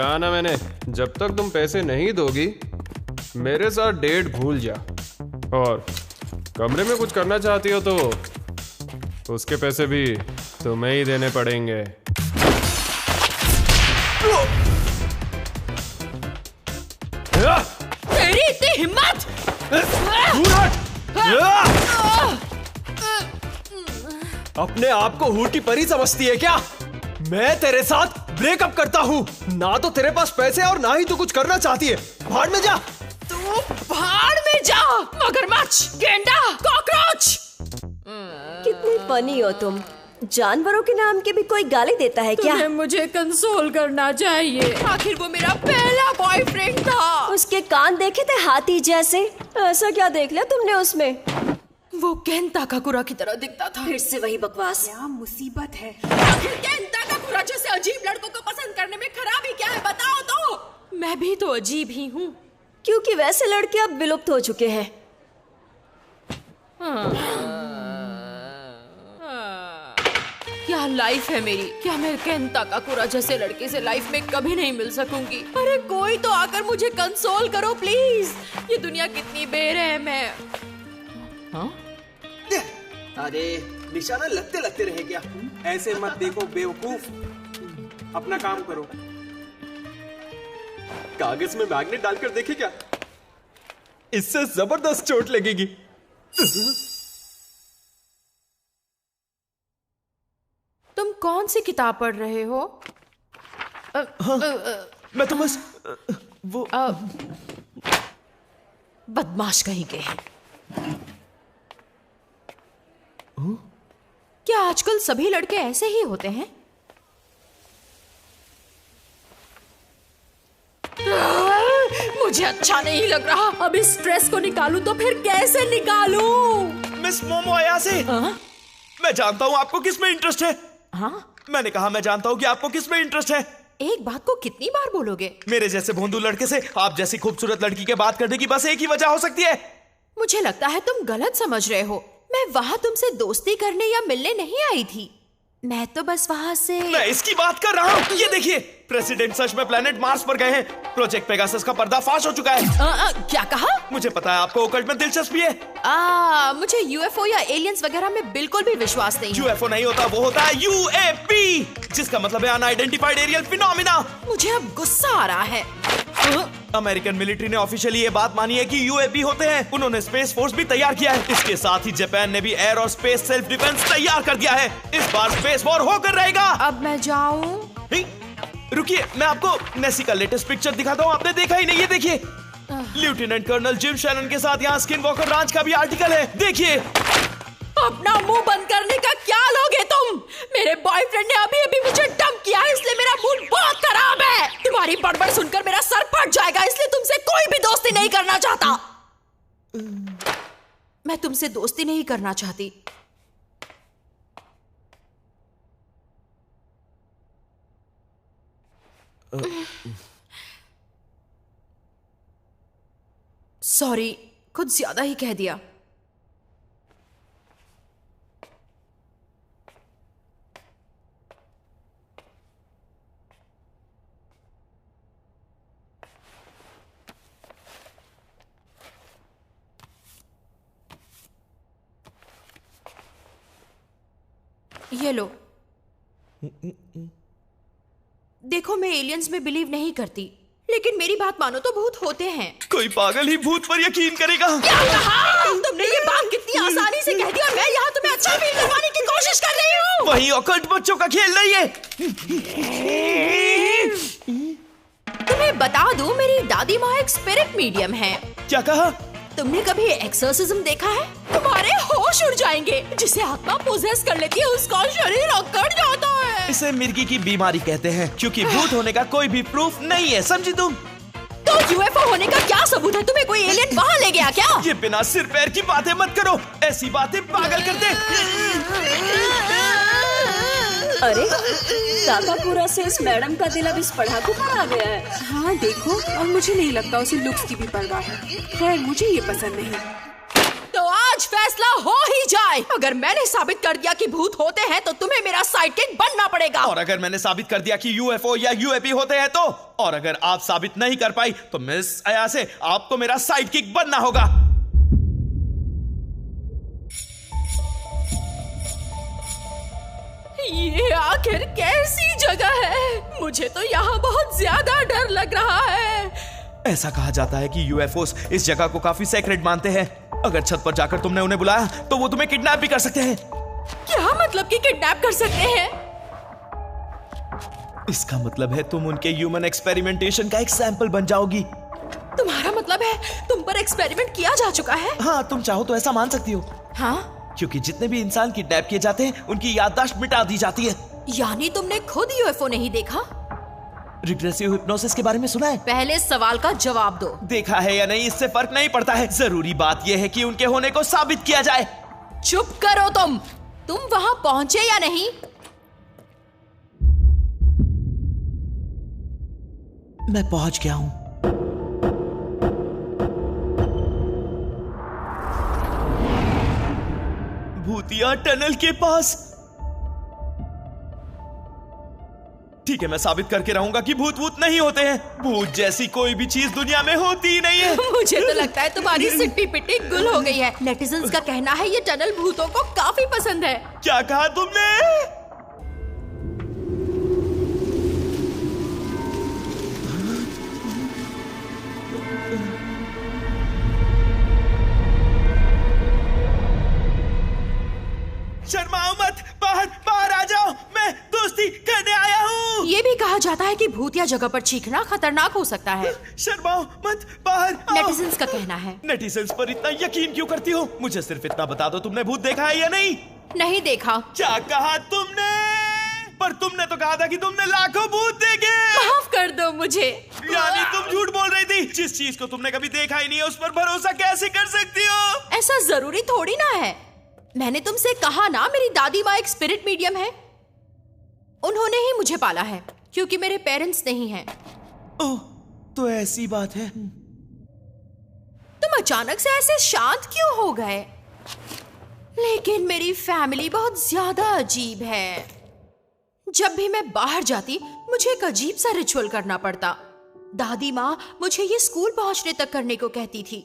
कहा ना मैंने, जब तक तुम पैसे नहीं दोगी मेरे साथ डेट भूल जा। और कमरे में कुछ करना चाहती हो तो उसके पैसे भी तुम्हें ही देने पड़ेंगे। तेरी इतनी हिम्मत! अपने आप को हूटी परी समझती है क्या? मैं तेरे साथ ब्रेकअप करता हूँ। ना तो तेरे पास पैसे और ना ही तू कुछ करना चाहती है। भाड़ में जा। तू भाड़ में जा, मगरमच्छ, गेंडा, कॉकरोच। कितनी फनी हो तुम। जानवरों के नाम के भी कोई गाली देता है क्या? तुम्हें मुझे कंसोल करना चाहिए। आखिर वो मेरा पहला बॉयफ्रेंड था। उसके कान देखे थे हाथी जैसे। ऐसा क्या देख लिया तुमने उसमें? वो केन ताकाकुरा की तरह दिखता था। फिर से वही बकवास। क्या मुसीबत है? आखिर केन ताकाकुरा जैसे अजीब लड़कों को पसंद करने में खराबी क्या है, बताओ तो। मैं भी तो अजीब ही हूँ। क्योंकि वैसे लड़के अब विलुप्त हो चुके हैं। क्या लाइफ है मेरी। क्या मैं केन ताकाकुरा जैसे लड़के से लाइफ में कभी नहीं मिल सकूंगी। अरे कोई तो आकर मुझे कंसोल करो प्लीज। ये दुनिया कितनी बेरहम है। हाँ? अरे निशाना लगते लगते रहे क्या? ऐसे मत देखो बेवकूफ, अपना काम करो। कागज में मैग्नेट डालकर देखे क्या? इससे जबरदस्त चोट लगेगी। तुम कौन सी किताब पढ़ रहे हो? मैं तो बस वो बदमाश कहीं के हैं। क्या आजकल सभी लड़के ऐसे ही होते हैं? मुझे अच्छा नहीं लग रहा। अब इस स्ट्रेस को निकालूं तो फिर कैसे निकालूं? मिस मोमो अयासे, मैं जानता हूँ आपको किस में इंटरेस्ट है। हाँ? मैंने कहा मैं जानता हूँ कि आपको किस में इंटरेस्ट है। एक बात को कितनी बार बोलोगे? मेरे जैसे भोंदू लड़के से आप जैसी खूबसूरत लड़की के बात करने की बस एक ही वजह हो सकती है। मुझे लगता है तुम गलत समझ रहे हो। मैं वहाँ तुमसे दोस्ती करने या मिलने नहीं आई थी। मैं तो बस वहाँ से। मैं इसकी बात कर रहा हूँ। ये देखिए, प्रेसिडेंट सच में प्लेनेट मार्स पर गए हैं। प्रोजेक्ट पेगासस का पर्दाफाश हो चुका है। क्या कहा? मुझे पता है आपको ओकल्ट में दिलचस्पी है। मुझे यूएफओ या एलियंस वगैरह में बिल्कुल भी विश्वास नहीं है। यूएफओ नहीं होता, वो होता है यूएपी, जिसका मतलब है अनआइडेंटिफाइड एरियल फिनोमिना। मुझे अब गुस्सा आ रहा है। अमेरिकन मिलिट्री ने ऑफिशियली ये बात मानी है कि यूएपी होते हैं। उन्होंने स्पेस फोर्स भी तैयार किया है। इसके साथ ही जापान ने भी एयर और स्पेस सेल्फ डिफेंस तैयार कर दिया है। इस बार स्पेस वॉर होकर रहेगा। अब मैं जाऊं? रुकिए, मैं आपको नेसी का लेटेस्ट पिक्चर दिखाता हूँ। आपने देखा ही नहीं। ये देखिए, लेफ्टिनेंट कर्नल जिम शैनन के साथ यहाँ स्किन वॉकर रांच का भी आर्टिकल है। देखिए। अपना मुंह बंद करने का क्या लोगे तुम? मेरे बॉयफ्रेंड ने अभी अभी मुझे डंप किया है, इसलिए मेरा मूड बहुत खराब है। तुम्हारी बड़बड़ सुनकर मेरा सर फट जाएगा, इसलिए तुमसे कोई भी दोस्ती नहीं करना चाहता। मैं तुमसे दोस्ती नहीं करना चाहती। सॉरी, कुछ ज्यादा ही कह दिया। ये लो। देखो, मैं एलियंस में बिलीव नहीं करती, लेकिन मेरी बात मानो तो भूत होते हैं। कोई पागल ही भूत पर यकीन करेगा। क्या कहा? तुमने ये बात कितनी आसानी से कह दी और मैं यहाँ तुम्हें अच्छा फील करवाने की कोशिश कर रही हूँ। वही ऑकल्ट बच्चों का खेल नहीं है। तुम्हें बता दूं, मेरी दादी माँ एक स्पिरिट मीडियम है। क्या कहा? तुमने कभी एक्सोर्सिज्म देखा है? तुम्हारे होश उड़ जाएंगे। जिसे आत्मा पोजेस कर लेती है उसका शरीर अकड़ जाता है। इसे मिर्गी की बीमारी कहते हैं, क्योंकि भूत होने का कोई भी प्रूफ नहीं है, समझी तुम? तो यूएफओ होने का क्या सबूत है? तुम्हें कोई एलियन वहाँ ले गया क्या? ये बिना सिर पैर की बातें मत करो। ऐसी बातें पागल कर दे। अरे, ताकापुरा से इस मैडम का दिल अब इस पढ़ाकू पर आ गया है। हाँ देखो, और मुझे नहीं लगता उसे लुक्स की भी परवाह है। खैर, मुझे ये पसंद नहीं। तो आ आज फैसला हो ही जाए। अगर मैंने साबित कर दिया कि भूत होते हैं तो तुम्हें मेरा साइडकिक बनना पड़ेगा। और अगर मैंने साबित कर दिया कि यूएफओ या यूएपी होते हैं तो? और अगर आप साबित नहीं कर पाई तो मिस अयासे आपको मेरा साइडकिक बनना होगा। ये आखिर कैसी जगह है? मुझे तो यहाँ बहुत ज्यादा डर लग रहा है। ऐसा कहा जाता है कि यूएफओस इस जगह को काफी सेक्रेट मानते हैं। अगर छत पर जाकर तुमने उन्हें बुलाया तो वो तुम्हें किडनैप भी कर सकते हैं। क्या मतलब कि किडनैप कर सकते हैं? इसका मतलब है तुम उनके ह्यूमन एक्सपेरिमेंटेशन का एक सैंपल बन जाओगी। तुम्हारा मतलब है तुम पर एक्सपेरिमेंट किया जा चुका है? हाँ, तुम चाहो तो ऐसा मान सकती हो। हाँ? क्योंकि जितने भी इंसान किडनैप किए जाते हैं उनकी याददाश्त मिटा दी जाती है। यानी तुमने खुद यूएफओ नहीं देखा? रिग्रेसिव हिप्नोसिस के बारे में सुना है? पहले सवाल का जवाब दो। देखा है या नहीं इससे फर्क नहीं पड़ता है। जरूरी बात यह है कि उनके होने को साबित किया जाए। चुप करो तुम वहां पहुंचे या नहीं? मैं पहुंच गया हूं। भूतिया टनल के पास। ठीक है, मैं साबित करके रहूंगा कि भूत भूत नहीं होते हैं। भूत जैसी कोई भी चीज दुनिया में होती ही नहीं है। मुझे तो लगता है तुम्हारी सिट्टी पिट्टी गुल हो गई है। नेटिजन्स का कहना है ये टनल भूतों को काफी पसंद है। क्या कहा तुमने? शर्माओ मत, बाहर आ जाओ, मैं दोस्ती करने आया हूँ। ये भी कहा जाता है कि भूतिया जगह पर चीखना खतरनाक हो सकता है। शर्माओ मत, बाहर आओ। नेटिजन्स का कहना है। नेटिजन्स पर इतना यकीन क्यों करती हो? मुझे सिर्फ इतना बता दो, तुमने भूत देखा है या नहीं? नहीं देखा। क्या कहा तुमने? पर तुमने तो कहा था कि तुमने लाखों भूत देखे। माफ कर दो मुझे। यानी तुम झूठ बोल रही थी। जिस चीज को तुमने कभी देखा ही नहीं है उस पर भरोसा कैसे कर सकती हो? ऐसा जरूरी थोड़ी ना है। मैंने तुमसे कहा ना, मेरी दादी माँ एक स्पिरिट मीडियम है। उन्होंने ही मुझे पाला है क्योंकि मेरे पेरेंट्स नहीं हैं। ओह, तो ऐसी बात है। तुम अचानक से ऐसे शांत क्यों हो गए? लेकिन मेरी फैमिली बहुत ज्यादा अजीब है। जब भी मैं बाहर जाती मुझे एक अजीब सा रिचुअल करना पड़ता। दादी माँ मुझे ये स्कूल पहुंचने तक करने को कहती थी।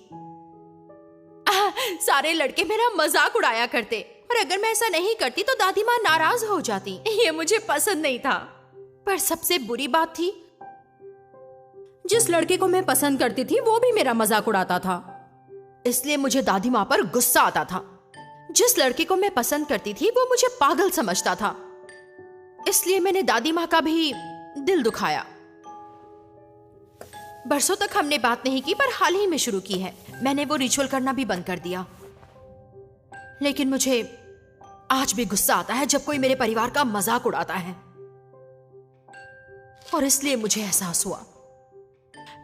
सारे लड़के मेरा मजाक उड़ाया करते और अगर मैं ऐसा नहीं करती तो दादी माँ नाराज हो जाती। ये मुझे पसंद नहीं था। पर सबसे बुरी बात थी, जिस लड़के को मैं पसंद करती थी वो भी मेरा मजाक उड़ाता था। इसलिए मुझे दादी माँ पर गुस्सा आता था। जिस लड़के को मैं पसंद करती थी वो मुझे पागल समझता था। इसलिए मैंने दादी माँ का भी दिल दुखाया। बरसों तक हमने बात नहीं की, पर हाल ही में शुरू की है। मैंने वो रिचुअल करना भी बंद कर दिया। लेकिन मुझे आज भी गुस्सा आता है जब कोई मेरे परिवार का मजाक उड़ाता है। और इसलिए मुझे एहसास हुआ,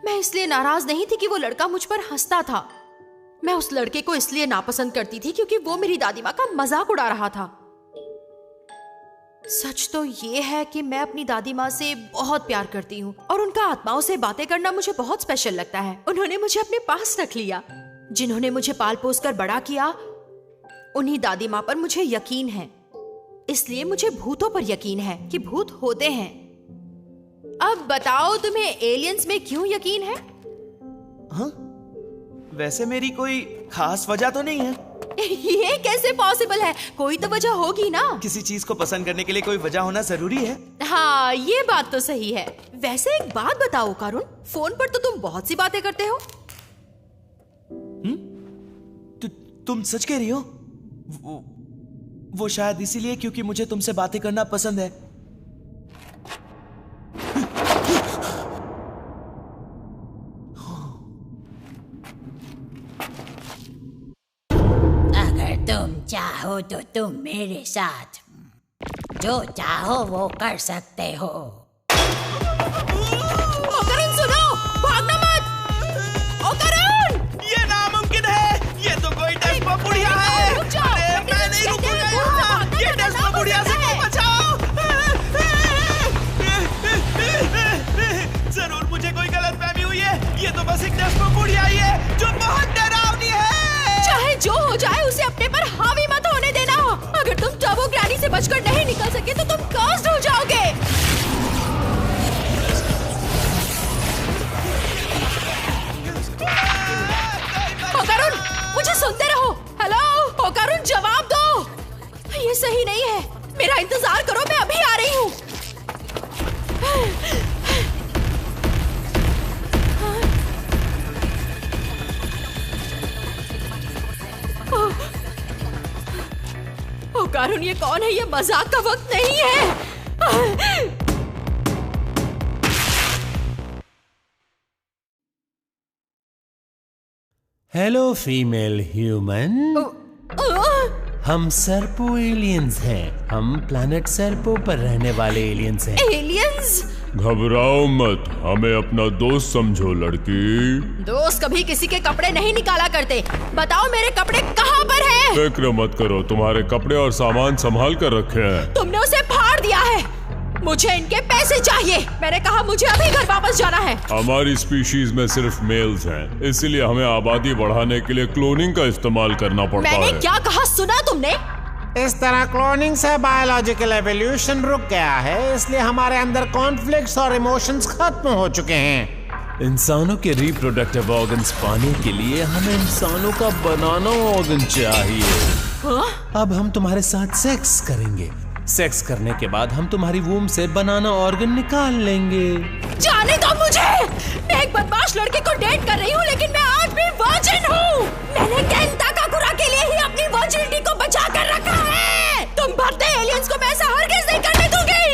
मैं इसलिए नाराज नहीं थी कि वो लड़का मुझ पर हंसता था। मैं उस लड़के को इसलिए नापसंद करती थी क्योंकि वो मेरी दादी माँ का मजाक उड़ा रहा था। सच तो ये है कि मैं अपनी दादी माँ से बहुत प्यार करती हूँ और उनका आत्माओं से बातें करना मुझे बहुत स्पेशल लगता है। उन्होंने मुझे अपने पास रख लिया। जिन्होंने मुझे पाल पोस कर बड़ा किया, उन्हीं दादी माँ पर मुझे यकीन है। इसलिए मुझे भूतों पर यकीन है कि भूत होते हैं। अब बताओ, तुम्हें एलियंस में क्यों यकीन है? हाँ? वैसे मेरी कोई खास वजह तो नहीं है। ये कैसे पॉसिबल है? कोई तो वजह होगी ना। किसी चीज को पसंद करने के लिए कोई वजह होना जरूरी है। हाँ, ये बात तो सही है। वैसे एक बात बताओ कारुण, फोन पर तो तुम बहुत सी बातें करते हो। तुम सच कह रही हो? वो शायद इसीलिए क्योंकि मुझे तुमसे बातें करना पसंद है। अगर तुम चाहो तो तुम मेरे साथ जो चाहो वो कर सकते हो। करुण सुनो, भागना मत। ओ करुण! ये नामुमकिन है। ये तो कोई डेस्पो बुढ़िया है। रुक जाओ। अरे मैं नहीं रुकूंगा यहाँ। ये डेस्पो बुढ़िया से को बचाओ। जरूर मुझे कोई गलतफहमी हुई है। ये तो बस एक डेस्पो बुढ़िया ही है जो बहुत डरावनी है। चाहे जो हो जाए उसे अपने पर हावी मत होने देना। अगर तुम टर्बो ग्रैनी से बचकर नहीं निकल सके तो तुम कर्स्ड हो जाओगे। ओकारुन, मुझे सुनते रहो। हेलो ओकारुन, जवाब दो। ये सही नहीं है, मेरा इंतजार करो, मैं अभी आ रही हूँ। ओकारुन, ये कौन है? ये मजाक का वक्त नहीं है। हेलो फीमेल ह्यूमन, हम सर्पो एलियंस हैं। हम प्लैनेट सर्पो पर रहने वाले एलियंस हैं। एलियंस? घबराओ मत, हमें अपना दोस्त समझो लड़की। दोस्त कभी किसी के कपड़े नहीं निकाला करते। बताओ मेरे कपड़े कहाँ पर हैं? फिक्र मत करो, तुम्हारे कपड़े और सामान संभाल कर रखे हैं। तुमने उसे फाड़ दिया है। मुझे इनके पैसे चाहिए। मैंने कहा मुझे अभी घर वापस जाना है। हमारी स्पीशीज में सिर्फ मेल्स हैं, इसलिए हमें आबादी बढ़ाने के लिए क्लोनिंग का इस्तेमाल करना पड़ता है। मैंने क्या कहा, सुना तुमने? इस तरह क्लोनिंग से बायोलॉजिकल एवोल्यूशन रुक गया है, इसलिए हमारे अंदर कॉन्फ्लिक्ट्स और इमोशंस खत्म हो चुके हैं। इंसानों के रिप्रोडक्टिव ऑर्गन्स पाने के लिए हमें इंसानों का बनाना ऑर्गन चाहिए। अब हम तुम्हारे साथ सेक्स करेंगे। सेक्स करने के बाद हम तुम्हारी वूम से बनाना ऑर्गन निकाल लेंगे। जाने दो मुझे। मैं एक बदमाश लड़के को डेट कर रही हूँ, लेकिन मैं आज भी वर्जिन हूँ। मैंने केंता काकुरा के लिए ही अपनी वर्जिनिटी को बचा कर रखा है। तुम भद्दे एलियंस को मैं ऐसा हरगिज़ नहीं करने दूंगी।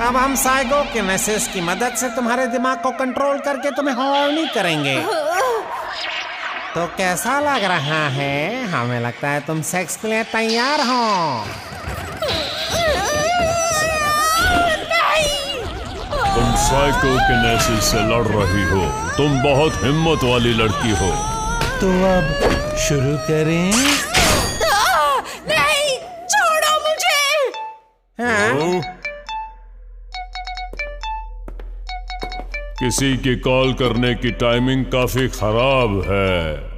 अब हम साइकोकिनेसिस की मदद से तुम्हारे दिमाग को कंट्रोल करके तुम्हें हॉर्नी करेंगे। तो कैसा लग रहा है? हमें लगता है तुम सेक्स के लिए तैयार हो। तुम साइकोकिनेसिस से लड़ रही हो। तुम बहुत हिम्मत वाली लड़की हो। तो अब शुरू करें? नहीं, छोड़ो मुझे। हाँ? किसी की कॉल करने की टाइमिंग काफी खराब है।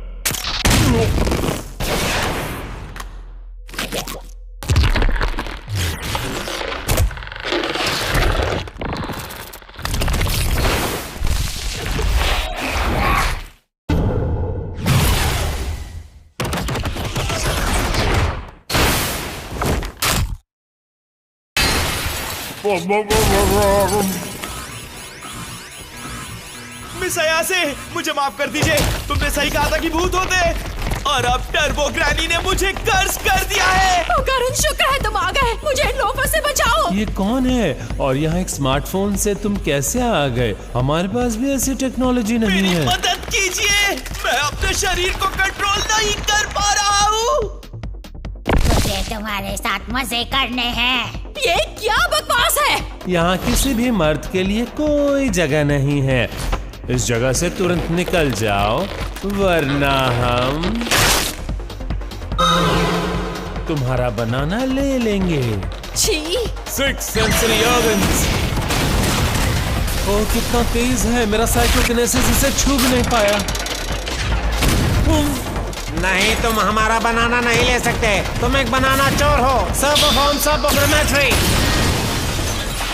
मिस अयासे, मुझे माफ कर दीजिए। तुमने सही कहा था कि भूत होते हैं, और अब टर्बो ग्रैनी ने मुझे कर्ज कर दिया है। ओकारुन, शुक्र है तुम आ गए। मुझे इन लोफर से बचाओ। ये कौन है और यहाँ एक स्मार्टफोन से तुम कैसे आ गए? हमारे पास भी ऐसी टेक्नोलॉजी नहीं मेरी है। मदद कीजिए, मैं अपने शरीर को कंट्रोल नहीं कर पा रहा हूँ। मुझे तुम्हारे साथ मजे करने हैं। ये क्या बकवास है? यहाँ किसी भी मर्द के लिए कोई जगह नहीं है। इस जगह से तुरंत निकल जाओ, वरना हम तुम्हारा बनाना ले लेंगे। छी। 6 सेंसरी ऑर्गन्स। ओ कितना तेज है, मेरा साइकोकिनेसिस इसे छू भी नहीं पाया। नहीं, तुम हमारा बनाना नहीं ले सकते। तुम एक बनाना चोर हो। सर्वोफॉर्म सर्वोग्रामेट्री।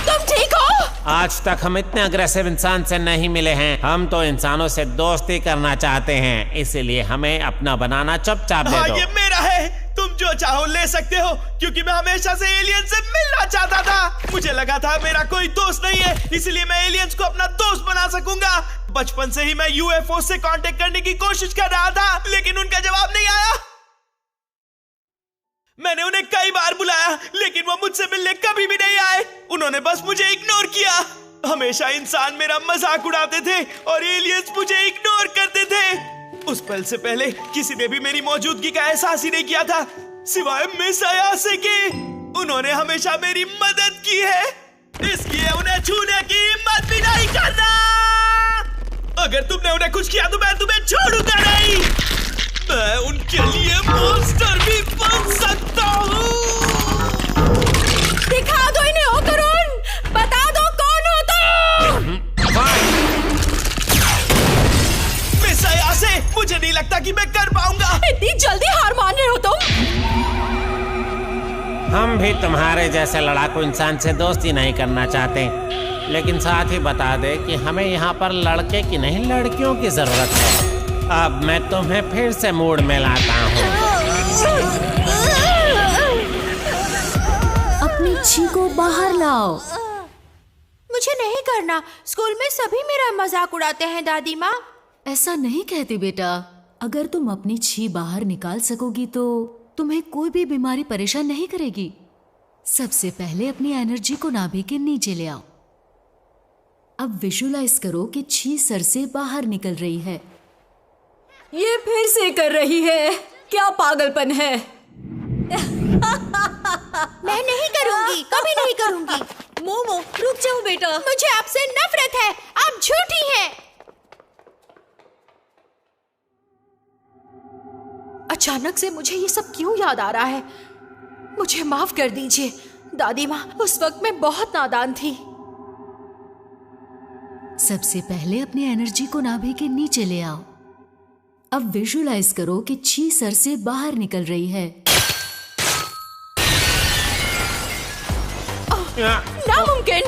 तुम ठीक हो? आज तक हम इतने अग्रेसिव इंसान से नहीं मिले हैं। हम तो इंसानों से दोस्ती करना चाहते हैं, इसीलिए हमें अपना बनाना चुपचाप दे हाँ, दो। ये मेरा है। तुम जो चाहो ले सकते हो, क्योंकि मैं हमेशा से एलियन से मिलना चाहता था। मुझे लगा था मेरा कोई दोस्त नहीं है, इसलिए मैं एलियंस को अपना दोस्त बना सकूंगा। बचपन से ही मैं यूएफओ से कांटेक्ट करने की कोशिश कर रहा था, लेकिन उनका जवाब नहीं आया। मैंने उन्हें कई बार बुलाया, लेकिन वो मुझसे मिलने कभी भी नहीं आए। उन्होंने बस मुझे इग्नोर किया। हमेशा इंसान मेरा मजाक उड़ाते थे और एलियंस मुझे इग्नोर करते थे। उस पल से पहले किसी ने भी मेरी मौजूदगी का एहसास ही नहीं किया था, सिवाय मिस अयासे के। उन्होंने हमेशा मेरी मदद की है, इसलिए उन्हें छूने की हिम्मत भी नहीं करना। अगर तुमने उन्हें कुछ किया तो मैं तुम्हें छोड़ूंगा नहीं। मैं उनके लिए मॉन्स्टर भी बन सकता हूँ। दिखा दो इन्हें ओकारुन, बता दो कौन हो तुम। तुम्हारे जैसे लड़ाकू इंसान से दोस्ती नहीं करना चाहते, लेकिन साथ ही बता दे कि हमें यहाँ पर लड़के की नहीं लड़कियों की जरूरत है। अब मैं तुम्हें फिर से मूड में लाता हूँ। अपनी छी को बाहर लाओ। मुझे नहीं करना। स्कूल में सभी मेरा मजाक उड़ाते हैं दादी माँ। ऐसा नहीं कहती बेटा। अगर तुम अपनी छी बाहर निकाल सकोगी तो तुम्हें कोई भी बीमारी परेशान नहीं करेगी। सबसे पहले अपनी एनर्जी को नाभि के नीचे ले आओ। अब विजुलाइज करो कि छी सर से बाहर निकल रही है। ये फिर से कर रही है। क्या पागलपन है। मैं नहीं करूँगी, कभी नहीं करूँगी। मोमो रुक जाओ बेटा। मुझे आपसे नफरत है। आप झूठी हैं। अचानक से मुझे ये सब क्यों याद आ रहा है? मुझे माफ कर दीजिए दादी माँ, उस वक्त मैं बहुत नादान थी। सबसे पहले अपनी एनर्जी को नाभि के नीचे ले आओ। अब विजुलाइज करो कि छी सर से बाहर निकल रही है। नामुमकिन।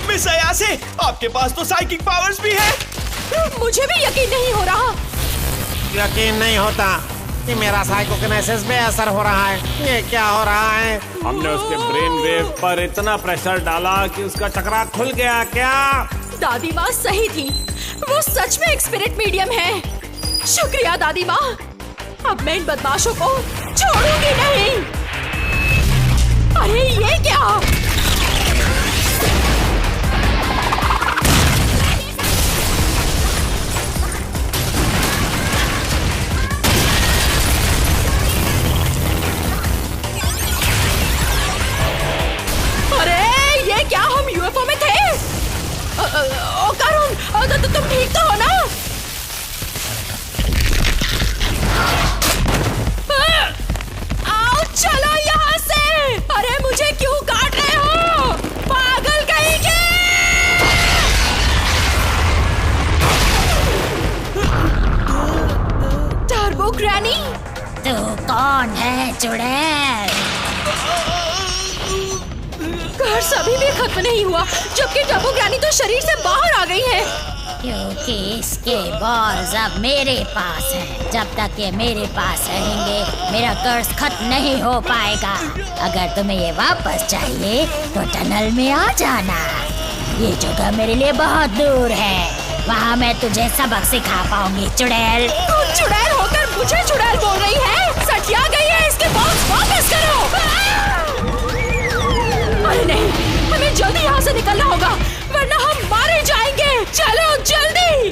मिस अयासे, आपके पास तो साइकिक पावर्स भी है। मुझे भी यकीन नहीं हो रहा। यकीन नहीं होता कि मेरा साइकोकिनेसिस बेअसर हो रहा है। ये क्या हो रहा है? हमने उसके ब्रेन वेव पर इतना प्रेशर डाला कि उसका चक्रा खुल गया क्या? दादी माँ सही थी। वो सच में एक स्पिरिट मीडियम है। शुक्रिया दादी माँ। अब मैं इन बदमाशों को छोड़ूंगी नहीं। अरे ये क्या? क्या हम यूएफओ में थे? करुण, तुम ठीक तो हो ना? आओ चलो यहाँ से। अरे मुझे क्यों काट रहे हो? पागल कहीं के। टर्बो ग्रैनी, तू कौन है चुड़ैल? कर्स अभी भी खत्म नहीं हुआ, जबकि टर्बो ग्रैनी तो शरीर से बाहर आ गई है। क्योंकि इसके बॉल्स अब मेरे पास हैं। जब तक ये मेरे पास रहेंगे मेरा कर्स खत्म नहीं हो पाएगा। अगर तुम्हें ये वापस चाहिए तो टनल में आ जाना। ये जगह मेरे लिए बहुत दूर है। वहाँ मैं तुझे सबक सिखा पाऊंगी चुड़ैल। तू चुड़ैल होकर मुझे चुड़ैल बोल रही है? सठिया गई है। इसके बॉल्स वापस करो। अरे नहीं, हमें जल्दी यहाँ से निकलना होगा वरना हम मारे जाएंगे। चलो जल्दी।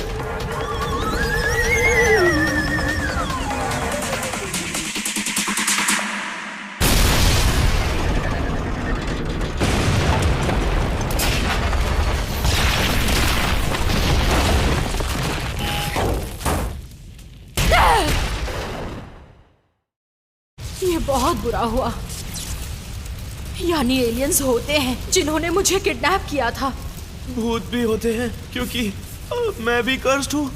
ये बहुत बुरा हुआ। यानी एलियंस होते हैं जिन्होंने मुझे किडनैप किया था। भूत भी होते हैं क्योंकि मैं भी कर्स्ड हूँ।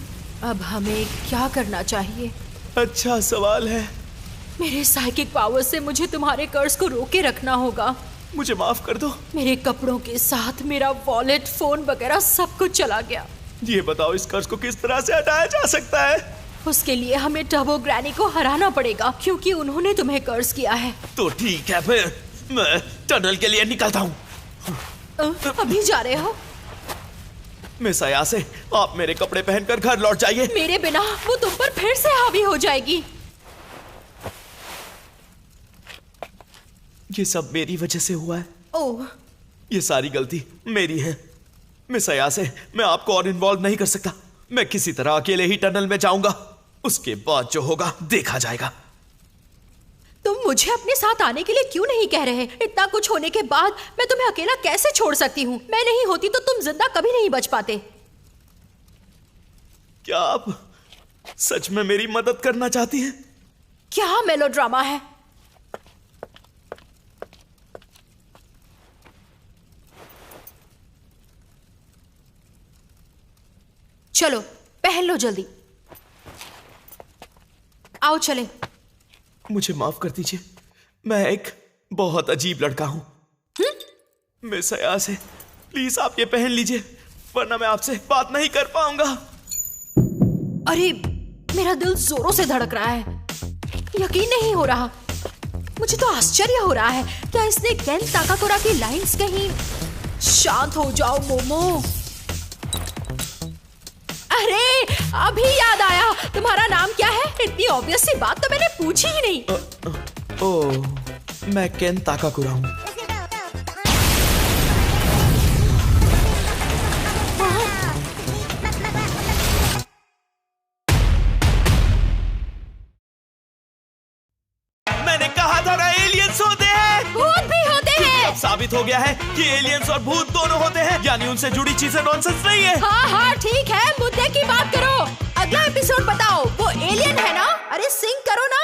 अब हमें क्या करना चाहिए? अच्छा सवाल है। मेरे साइकिक पावर से मुझे तुम्हारे कर्स को रोके रखना होगा। मुझे माफ कर दो। मेरे कपड़ों के साथ मेरा वॉलेट, फोन वगैरह सब कुछ चला गया। ये बताओ इस कर्स को किस तरह से हटाया जा सकता है? उसके लिए हमें टर्बो ग्रैनी को हराना पड़ेगा क्योंकि उन्होंने तुम्हें कर्स किया है। तो ठीक है, फिर मैं टनल के लिए निकलता हूँ। अभी जा रहे हो? मिस अयासे, आप मेरे कपड़े पहनकर घर लौट जाइए। मेरे बिना वो तुम पर फिर से हावी हो जाएगी। ये सब मेरी वजह से हुआ है। ओह, ये सारी गलती मेरी है। मिस अयासे, मैं आपको और इन्वॉल्व नहीं कर सकता। मैं किसी तरह अकेले ही टनल में जाऊंगा। उसके बाद जो होगा देखा जाएगा। तुम मुझे अपने साथ आने के लिए क्यों नहीं कह रहे? इतना कुछ होने के बाद मैं तुम्हें अकेला कैसे छोड़ सकती हूँ? मैं नहीं होती तो तुम जिंदा कभी नहीं बच पाते। क्या आप सच में मेरी मदद करना चाहती हैं? क्या मेलोड्रामा है? चलो पहन लो जल्दी। आओ चले। मुझे माफ कर दीजिए। मैं एक बहुत अजीब लड़का हूँ। मिस अयाज है, प्लीज आप ये पहन लीजिए, वरना मैं आपसे बात नहीं कर पाऊंगा। अरे मेरा दिल जोरों से धड़क रहा है, यकीन नहीं हो रहा। मुझे तो आश्चर्य हो रहा है, क्या इसने केन ताकाकुरा की लाइंस कहीं शांत हो जाओ मोमो। अरे अभी याद आया, तुम्हारा नाम क्या है? इतनी ऑब्वियस सी बात तो मैंने पूछी ही नहीं। ओह, मैं केन ताकाकुरा हूँ। मैंने कहा था ना एलियंस होते हैं। भूत भी होते हैं। अब साबित हो गया है कि एलियंस और भूत दोनों होते हैं, यानी उनसे जुड़ी चीजें नॉनसेंस नहीं है। हाँ हाँ ठीक है, मुद्दे की बात करो। अगला एपिसोड बताओ, वो एलियन है ना? अरे सिंक करो ना।